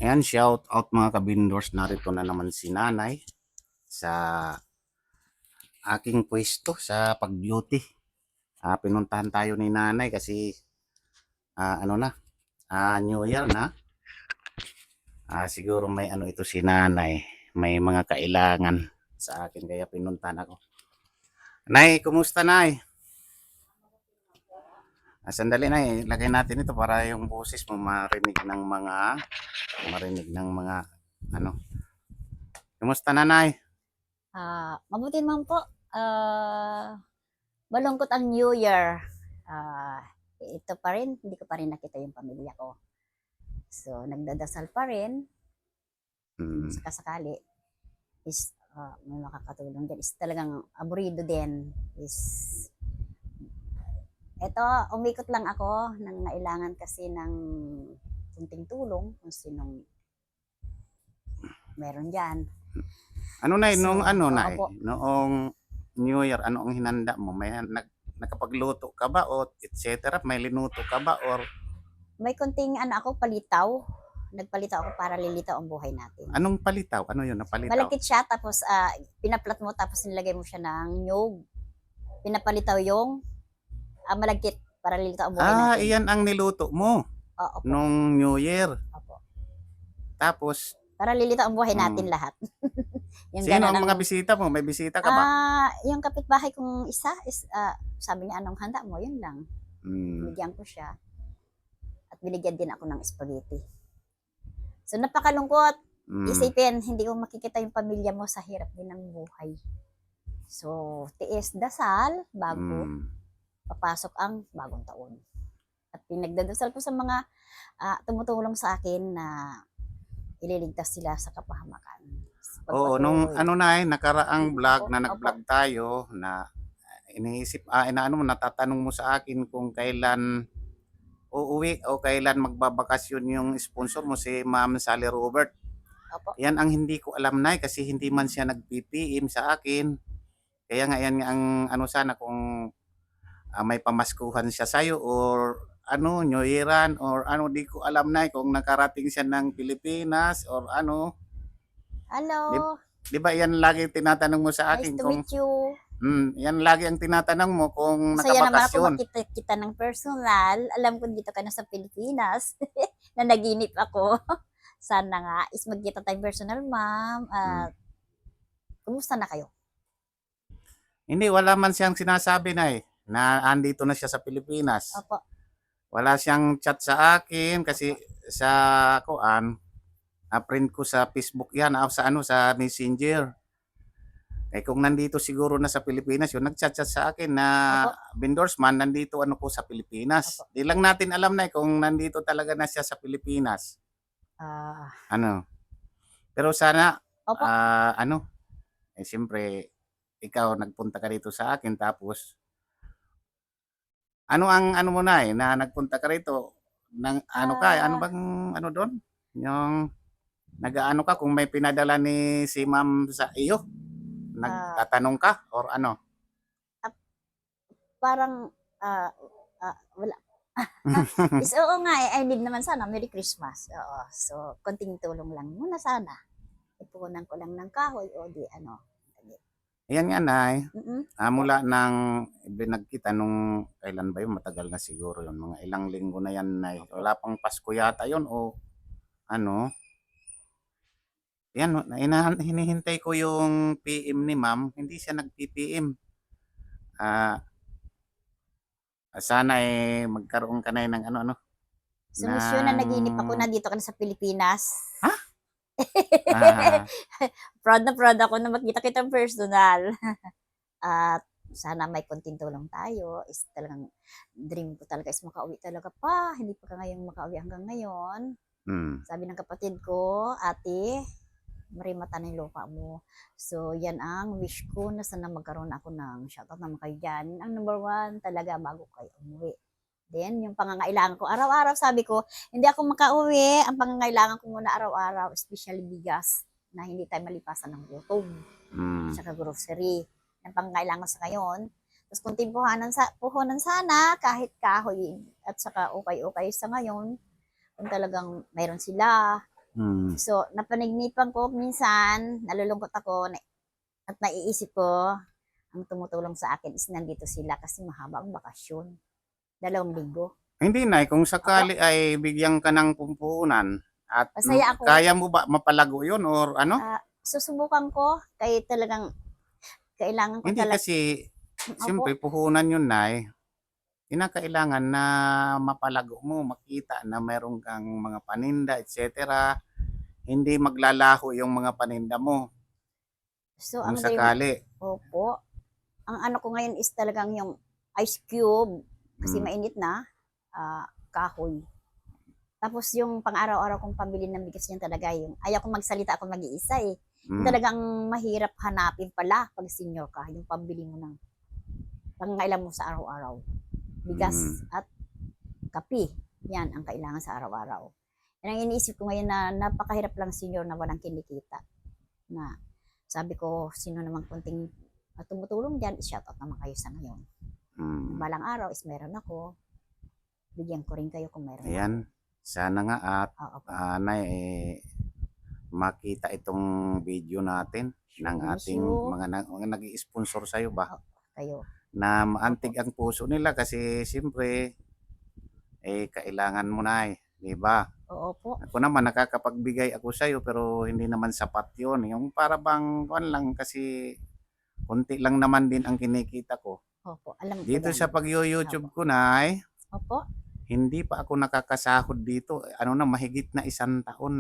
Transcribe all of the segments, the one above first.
Ayan, shout out mga kabindors. Narito na naman si nanay sa aking pwesto sa pag-beauty. Pinuntahan tayo ni nanay kasi ano na, New Year na. Siguro may ano ito si nanay. May mga kailangan sa akin kaya pinuntahan ako. Nay, kumusta nay? Sandali nay, lagay natin ito para yung boses mo marinig ng mga ano. Kumusta nanay? Mabuti naman po. Malungkot ang New Year. Ito pa rin, hindi ko pa rin nakita yung pamilya ko. So, nagdadasal pa rin. Sakasakali is may makakatulong din. Is talagang aburido din. Ito, umikot lang ako nang nailangan kasi ng kunting tulong kung sinong meron dyan. Ano nay, nung opo. noong New Year, ano ang hinanda mo? May nakapagluto ka ba o et cetera? May linuto ka ba or May kunting ako palitaw. Nagpalitaw ako para lilitaw ang buhay natin. anong palitaw? Ano yun na palitaw? Malagkit siya tapos pinaplat mo tapos nilagay mo siya ng nyug. Pinapalitaw yung malagkit para lilitaw ang buhay natin. Iyan ang niluto mo Opo. nung New Year. Opo. Tapos, Para lilitaw ang buhay natin lahat. yung sino ang mga bisita mo? May bisita ka ba? Yung kapitbahay kong isa is sabi niya, anong handa mo? Yun lang. Binigyan ko siya. At binigyan din ako ng spaghetti. So napakalungkot. Isipin, hindi ko makikita yung pamilya mo sa hirap din ng buhay. So, tiis, dasal, bago papasok ang bagong taon. At pinagdadasal ko sa mga tumutulong sa akin na ililigtas sila sa kapahamakan. Oo, nung nakaraang vlog na nag-vlog tayo na iniisip, natatanong mo sa akin kung kailan uuwi o kailan magbabakasyon yung sponsor mo si Ma'am Sally Robert. Opo. Yan ang hindi ko alam na kasi hindi man siya nag-PPM sa akin. Kaya nga yan ang sana kung may pamaskuhan siya sa'yo or New Yearan or di ko alam na kung nakarating siya ng Pilipinas or ano. Hello. Di ba yan lagi tinatanong mo sa akin? Nice to meet you. Yan lagi ang tinatanong mo kung Masaya naman ako nakabakasyon. makita kita ng personal. Alam ko dito ka na sa Pilipinas. Na naginip ako. Sana nga is magkita tayong personal, ma'am. Kumusta na kayo? Hindi, wala man siyang sinasabi na andito na siya sa Pilipinas. Opo. Wala siyang chat sa akin kasi sa friend ko sa Facebook yan, sa Messenger. Kung nandito siguro na sa Pilipinas, yun nag-chat sa akin na Bindorsman, nandito ko sa Pilipinas. Opo. Di lang natin alam kung nandito talaga na siya sa Pilipinas. Pero sana, Opo. siyempre, ikaw nagpunta ka dito sa akin tapos ano mo na nagpunta ka rito ng ano bang doon? Yung nag-aano ka kung may pinadala ni si Ma'am sa iyo? Nagtatanong ka or ano? Parang wala. Oo nga I need naman sana Merry Christmas. Oo. So, konting tulong lang muna sana. Ipunan ko lang ng kahoy o di ano. Ayan nga nay. Mula nang binagkita nung kailan ba yun? Matagal na siguro yun. Mga ilang linggo na yan nay. Wala pang Pasko yata yun o ano. Yan, hinihintay ko yung PM ni ma'am. Hindi siya nag-PPM. Sana magkaroon ka na ng ano. Sumisyon na naginip ako na dito ka na sa Pilipinas. Ha? Proud ako na makita kitang personal. At sana may konting tulong tayo. Is talagang dream ko talaga is makauwi talaga pa. Hindi pa ka ngayong makauwi hanggang ngayon. Sabi ng kapatid ko, ate, marimata na yung lupa mo. So, yan ang wish ko na sana magkaroon ako ng shoutout naman kayo dyan. Ang number one talaga bago kayo umuwi. Then, yung pangangailangan ko, araw-araw sabi ko, hindi ako makauwi. Ang pangangailangan ko muna araw-araw, especially bigas, na hindi tayo malipasan ng gutom. Saka grocery. Ang pangangailangan ko sa ngayon. Tapos kunting puhunan sana, kahit kahoy at saka ukay-ukay sa ngayon. Kung talagang mayroon sila, Hmm. So, napanagnipan ko minsan, nalulungkot ako at naiisip ko, ang tumutulong sa akin is nandito sila kasi mahaba ang bakasyon. 2 linggo. Hindi Nay, kung Opo, sakali ay bigyan ka ng pumpuunan at masaya ako. kaya mo ba mapalago yun or ano? Susubukan ko kaya talagang kailangan ko Hindi talaga. kasi Opo. siyempre puhunan yun Nay. Kinakailangan na mapalago mo, makita na meron kang mga paninda, etc. Hindi maglalaho yung mga paninda mo So, kung ang dream, sakali. opo, ang ano ko ngayon is talagang yung ice cube kasi Mm. mainit na, kahoy. Tapos yung pang-araw-araw kong pambili ng bigas niyan talaga yung ayaw kong magsalita ako mag-iisa eh. Yung Mm. talagang mahirap hanapin pala pag senior ka, yung pambili mo ng pangangailangan mo sa araw-araw. Bigas at kape, yan ang kailangan sa araw-araw. Yan ang iniisip ko ngayon na napakahirap lang senior na walang kinikita. Na sabi ko, sino namang kunting tumutulong dyan, i-shoutout naman kayo sa ngayon. Mm. Balang araw is meron ako, bigyan ko rin kayo kung meron Ayan, sana nga at ako. Oo po. Nay, makita itong video natin ng ating mga nag-i-sponsor sa'yo ba Kayo. na maantig ang puso nila kasi siyempre kailangan mo na di ba? Oo po. Ako naman nakakapagbigay ako sa'yo pero hindi naman sapat yun. Yung para bang kuwan lang kasi konti lang naman din ang kinikita ko. Opo, alam ko Dito yan. sa pag-YouTube ko Opo. hindi pa ako nakakasahod dito. Ano na mahigit na 1 taon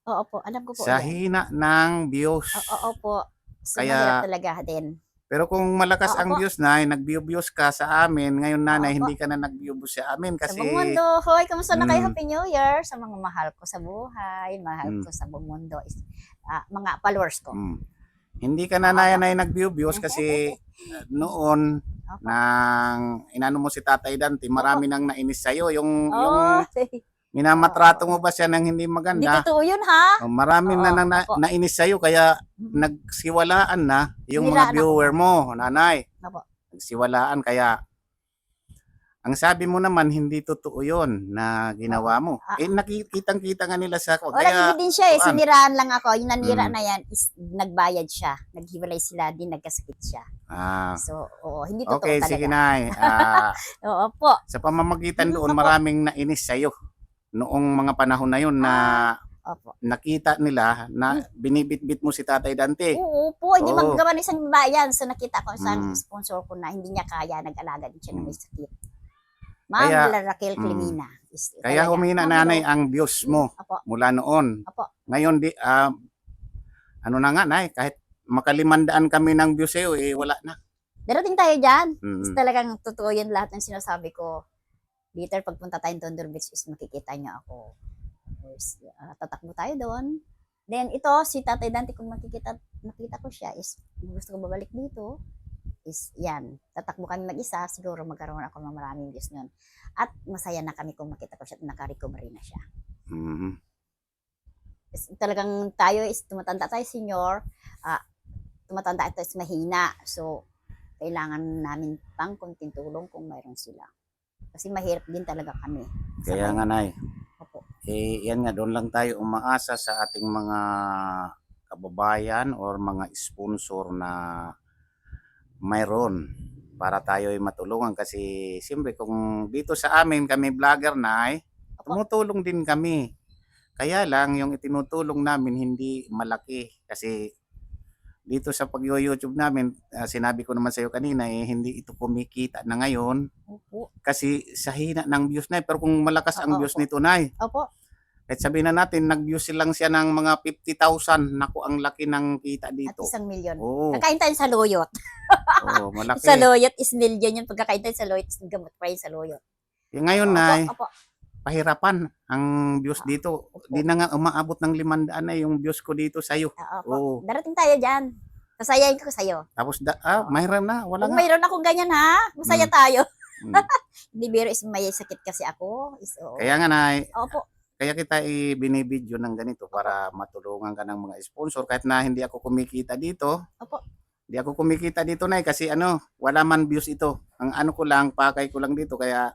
Oo po, alam ko po sa yan. hina ng views. Oo po. So, Kaya mahirap talaga din. pero kung malakas Oo ang po. views nag-views ka sa amin, ngayon nanay Oo po. hindi ka na nag-views sa amin Sa kasi buong mundo, hoy, kamusta na kayo? mm, Happy New Year sa mga mahal ko sa buhay, mahal ko sa buong mundo, is, mga followers ko. hindi ka na nanay nag-views kasi noon Opo. nang inano mo si Tatay Dante, marami nang nainis sa'yo. Yung Oh, minamatrato mo ba siya ng hindi hindi maganda? totoo yun ha. Marami na Opo. nainis sa'yo kaya Mhm. nagsiwalaan na yung Siniraan mga viewer ako. mo, nanay. Opo. Nagsiwalaan kaya ang sabi mo naman hindi totoo yon na ginawa mo. Nakikitang-kita nga nila sa ako. Walang Kaya ebidensya eh, kuan. siniraan lang ako. Yung nanira Mm. na yan is nagbayad siya. Naghiwalay sila, din nagkasakit siya. So, oo, hindi totoo Okay, talaga. sige nay. Oo po. Sa pamamagitan doon Opo. maraming nainis sa'yo noong mga panahon na yun na Opo. nakita nila na binibitbit mo si Tatay Dante. Oo po, hindi Oo. maggawa ng isang bayan. So nakita ko sa sponsor ko na hindi niya kaya, nag-alaga din siya ng may sakit. Ma'am Kaya, Raquel Clemina. Kaya humina nanay ang views mo Opo. mula noon. Opo. Ngayon ano na nga nay, kahit makalimandaan kami ng views sa'yo, wala na. Darating tayo dyan. Mm. Talagang totoo yan lahat ng sinasabi ko. Later, pagpunta tayong Tondo Beach is makikita niyo ako. Tatakbo tayo doon. Then ito, si Tatay Dante, kung nakita ko siya, is gusto ko babalik dito, is yan. Tatakbo kami mag-isa, siguro magkaroon ako ng maraming views nun. At masaya na kami kung makita ko siya at naka-recovery na siya. Mm-hmm. Talagang tayo is tumatanda tayo senior, tumatanda ito is mahina. So, kailangan namin pang konting tulong kung mayroon sila. Kasi mahirap din talaga kami. Kaya nga nay, Opo. yan nga, doon lang tayo umaasa sa ating mga kababayan or mga sponsor na mayroon para tayo ay matulungan kasi siyempre kung dito sa amin kami vlogger tumutulong din kami. Kaya lang yung itinutulong namin hindi malaki kasi dito sa pag-YouTube namin, sinabi ko naman sa iyo kanina hindi ito kumikita na ngayon. Opo. Kasi sa hina ng views na pero kung malakas ang views nito nay. Opo. Kahit sabihin na natin nag-views lang siya ng mga 50,000, naku ang laki ng kita dito. At 1,000,000. Oo. Kakain tayo sa loyot. Oo, malaki. Sa loyot is million yun. Pagkakain tayo sa loyot is gamot pa yun sa loyot. Ngayon nay, Opo. pahirapan ang views dito. Di na nga umaabot ng 500 na yung views ko dito sa iyo. Opo. Darating tayo diyan. Sasayain ko sa'yo. Tapos mayroon na, wala kung nga. mayroon akong ganyan ha, masaya tayo. Hindi biro is may sakit kasi ako. Kaya nga nay, opo. Kaya kita binibidyo ng ganito para matulungan ka ng mga sponsor kahit na hindi ako kumikita dito. Opo. Hindi ako kumikita dito nay kasi wala man views ito. Ang ano ko lang, pakay ko lang dito kaya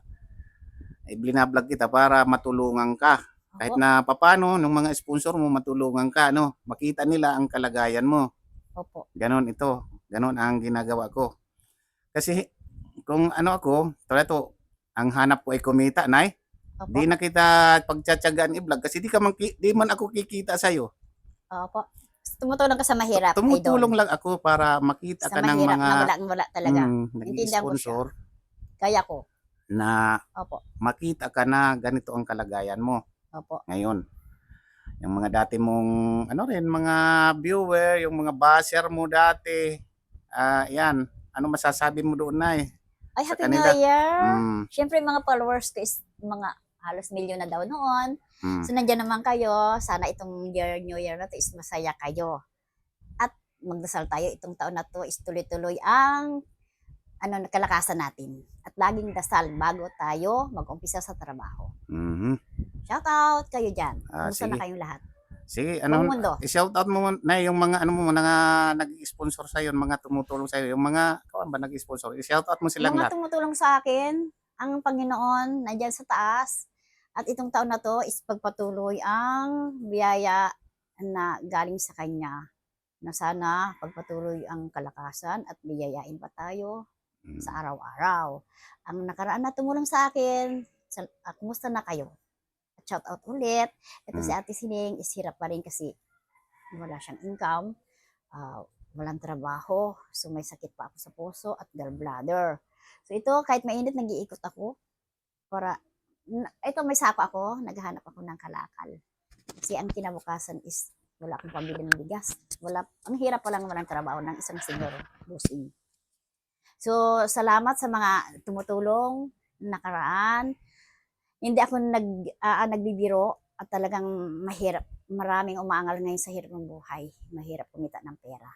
binablog kita para matulungan ka. Kahit Opo, na papaano nung mga sponsor mo matulungan ka, no? Makita nila ang kalagayan mo. opo, Ganon ito. Ganon ang ginagawa ko. Kasi kung ano ako, tulad to, ang hanap ko ay kumita, nay. opo, Di na kita pagtsatsagaan i-vlog kasi di man ako kikita sa'yo. opo. Tumutulong ka sa mahirap, Tumutulong idol. lang ako para makita Sa ka ng mahirap mga na walang-wala talaga. Intindihan ko siya. nag-i-sponsor Kaya ko. na Opo, makita ka na ganito ang kalagayan mo opo. ngayon. Yung mga dati mong ano rin, mga viewer, yung mga basher mo dati, yan. Ano masasabi mo doon, Nay, Ay, sa Happy New kanila? Year! Mm, Siyempre, mga followers ko is mga halos milyon na daw noon. mm, So, nandiyan naman kayo. Sana itong New Year na to is masaya kayo. At magdasal tayo itong taon na to is tuloy-tuloy ang kalakasan natin. At laging dasal bago tayo mag-umpisa sa trabaho. mhm. Shout out kayo dyan. Ah, Kumusta na sige. kayong lahat? Sige, Buong ano, mundo. i-shoutout mo na yung mga ano mo mga nag-sponsor sa yung mga tumutulong sa yung mga kawan ba nag-sponsor. I-shoutout mo silang Mga lahat. tumutulong sa akin, ang Panginoon nandiyan sa taas. At itong taon na to is pagpatuloy ang biyaya na galing sa Kanya. Na sana pagpatuloy ang kalakasan at biyayain pa tayo Mm. sa araw-araw. Ang nakaraan na tumulong sa akin, kumusta na kayo? At shout out ulit. Ito si Mm. Ate Sining, is hirap pa rin kasi wala siyang income, ah, walang trabaho, so may sakit pa ako sa puso at gallbladder. So ito, kahit mainit, nag-iikot ako para, ito may sako ako, naghahanap ako ng kalakal. Kasi ang kinabukasan is wala akong pambili ng bigas. Ang hirap pa lang walang trabaho ng isang siguro, busing. So, salamat sa mga tumutulong nakaraan. Hindi ako nagbibiro at talagang mahirap. Maraming umaangal ngayon sa hirap ng buhay. Mahirap kumita ng pera.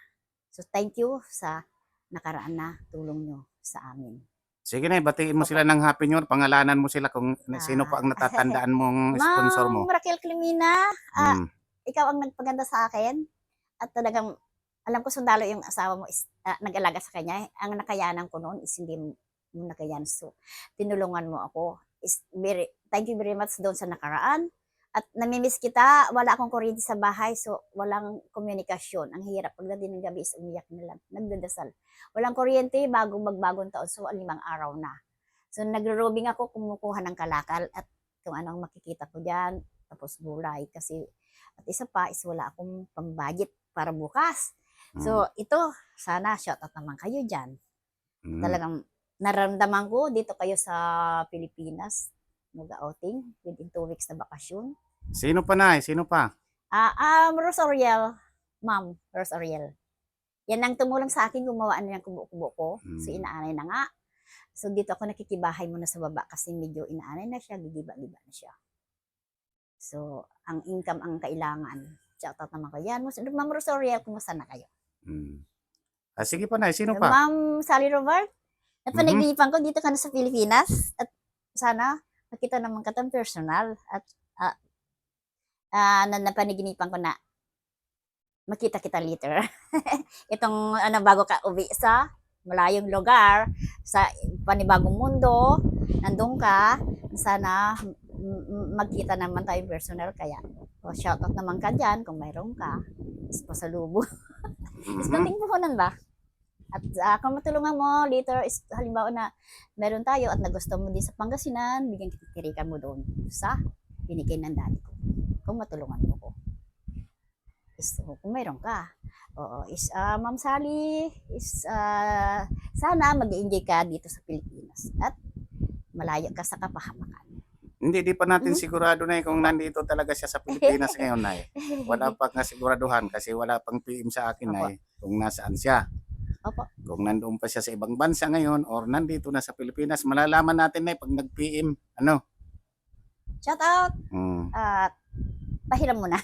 So, thank you sa nakaraan na tulong nyo sa amin. Sige na, batiin mo Opo. sila ng Happy New Year. Pangalanan mo sila kung sino pa ang natatandaan mong sponsor mo. Ma'am Raquel Clemina, Mm. ikaw ang nagpaganda sa akin at talagang alam ko sundalo yung asawa mo is nag-alaga sa kanya. Ang nakayanan ko noon is hindi mo nakayanan. So, tinulungan mo ako. Thank you very much doon sa nakaraan. At namimiss kita, wala akong kuryente sa bahay, so walang komunikasyon. Ang hirap, pagdating ng gabi is umiyak na lang, nagdadasal. Walang kuryente, magbagong taon, so 5 araw na. So nagro-robing ako, kumukuha ng kalakal at kung anong makikita ko dyan, tapos gulay. Kasi, at isa pa is wala akong pang-budget para bukas. So ito, sana shoutout naman kayo dyan. Mm. Talagang naramdaman ko dito kayo sa Pilipinas, mag-outing within 2 weeks na bakasyon. Sino pa na? Sino pa? Rose Oriel, Ma'am Rose Oriel. Yan ang tumulong sa akin, gumawa na ng kubo-kubo ko. So inaanay na nga. So dito ako nakikibahay muna sa baba kasi medyo inaanay na siya, gigiba-giba na siya. So ang income ang kailangan. Shoutout naman ko yan. Ma'am Rose Oriel, kumusta na kayo? Mm. Sige pa na, sino pa? Ma'am Sally Robert, napanaginipan ko dito ka na sa Pilipinas at sana makita naman katang personal at napanaginipan ko na makita kita later. Itong bago ka uwi sa malayong lugar, sa panibagong mundo, nandun ka, sana magkita naman tayo personal. Kaya, shoutout naman ka dyan kung mayroon ka. Is pasalubong. Is kating puhunan ba? At kung matulungan mo later, is halimbawa na meron tayo at nagusto mo din sa Pangasinan, bigyan kitirikan mo doon sa binigay ng daddy ko. Kung matulungan mo ko. Is, kung mayroon ka. Oo, is Ma'am Sally, is sana mag-enjoy ka dito sa Pilipinas at malayo ka sa kapahamakan. Hindi, di pa natin sigurado na kung nandito talaga siya sa Pilipinas ngayon, Nay. Wala pa nga siguraduhan kasi wala pang PM sa akin, Nay, kung nasaan siya. Opo. Kung nandoon pa siya sa ibang bansa ngayon or nandito na sa Pilipinas, malalaman natin, Nay, pag nag-PM. Ano? Shout out! Mm. Pahiram mo na.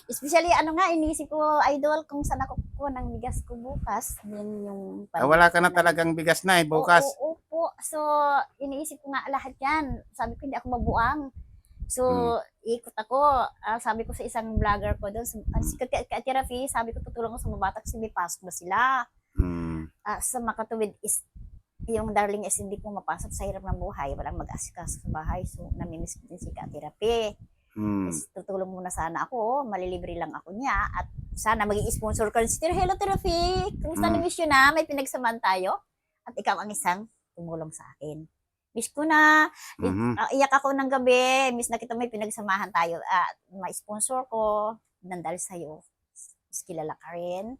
Especially, inisip ko, idol, kung saan ako kukuha ng bigas ko bukas. Yan yung Wala ka na talagang bigas, Nay, bukas. Oo. So, iniisip ko nga lahat yan. Sabi ko, hindi ako mabuang. So, ikot ako. Sabi ko sa isang vlogger ko doon, si Katirafi, sabi ko, tutulong ko sa mga bata kasi may pasok ba sila. Sa makatuwid is, yung darling is hindi ko mapasok sa hirap ng buhay. Walang mag-asikaso sa bahay. So, namimiss ko din si Katirafi. Hmm. Tutulong muna sana ako, malilibre lang ako niya at sana maging sponsor ka rin si Hello Traffic. Kumusta na Mm. miss yun na? May pinagsamahan tayo at ikaw ang isang tumulong sa akin. Miss ko na. Mhm. Iyak ako ng gabi. Miss na kita, may pinagsamahan tayo. Ma-sponsor ko nang dahil sa'yo. Mas kilala ka rin.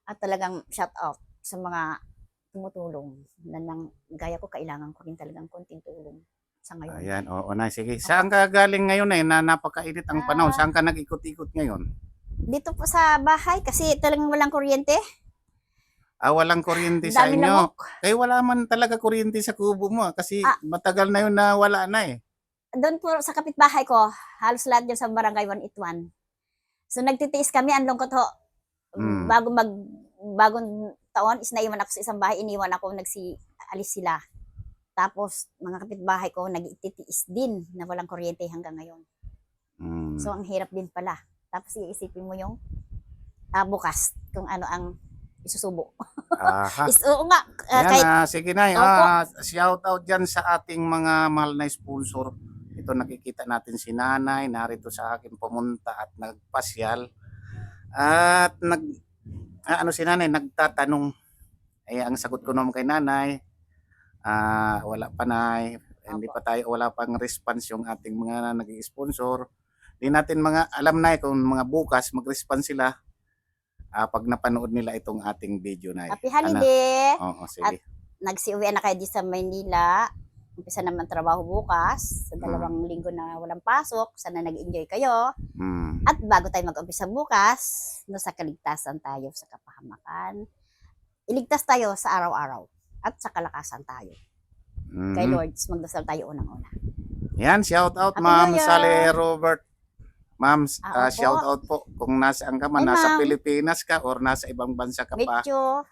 At talagang shout out sa mga tumutulong na nang gaya ko, kailangan ko rin talagang konting tulong sa ngayon. Ayan, oo na. Sige. Saan ka galing ngayon na napakainit ang panahon? Saan ka nag-ikot-ikot ngayon? Dito po sa bahay kasi talagang walang kuryente. Walang kuryente sa Dami inyo. lamok. Wala man talaga kuryente sa kubo mo kasi Ah. matagal na yun na wala na eh. Doon po sa kapitbahay ko, halos lahat dyan sa barangay 181. So nagtitiis kami, ang lungkot ho. Mm. Bagong taon is naiwan ako sa isang bahay, iniwan ako, alis sila. Tapos mga kapitbahay ko nagtitiis din na walang kuryente hanggang ngayon. Mm. So ang hirap din pala. Tapos iisipin mo yung bukas kung ano ang isusubo. Aha. Oo nga. Ayan, sige na. Opo. Shout out dyan sa ating mga mahal na sponsor. Ito nakikita natin si nanay, narito sa akin pumunta at nagpasyal. At si nanay, nagtatanong. Ang sagot ko naman kay nanay, wala pa nay. Wala pang response yung ating mga nag-sponsor. Di natin alam na kung mga bukas mag-response sila. Pag napanood nila itong ating video na. Happy holiday! Oo, sige. Nagsiuwi na kayo di sa Maynila. Umpisa naman trabaho bukas. Sa 2 linggo na walang pasok. Sana nag-enjoy kayo. At bago tayo mag-umpisa bukas, sa kaligtasan tayo sa kapahamakan. Iligtas tayo sa araw-araw. At sa kalakasan tayo. Kay Lord, magdasal tayo unang-una. Yan, shout out Happy Ma'am New Year! Sally Robert. Ma'am, Opo. shout out po kung nasaan ka man, Ay, nasa ma'am. Pilipinas ka or nasa ibang bansa ka pa. Medyo.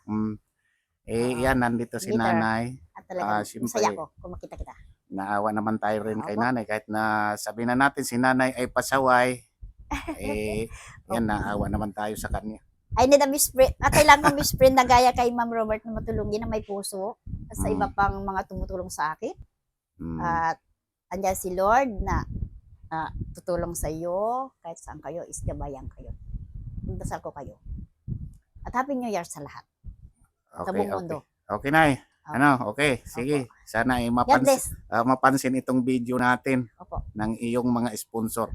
Yan, nandito si Bitter. nanay. At talagang Siyempre, masaya ko kung makita kita. Naawa naman tayo rin kay Opo. nanay kahit na sabihin na natin si nanay ay pasaway. Yan, naawa naman tayo sa kanya. I need a best friend. Kailangan kong best friend na gaya kay Ma'am Robert na matulungin na may puso. At sa iba pang mga tumutulong sa akin. At andyan si Lord na tutulong sa iyo. Kahit saan kayo, isgabayan kayo. Dasal ko kayo. At Happy New Year sa lahat. Sa buong mundo. Okay, nay. Okay. Sige. Opo. Sana ay God bless. mapansin itong video natin Opo. ng iyong mga sponsor.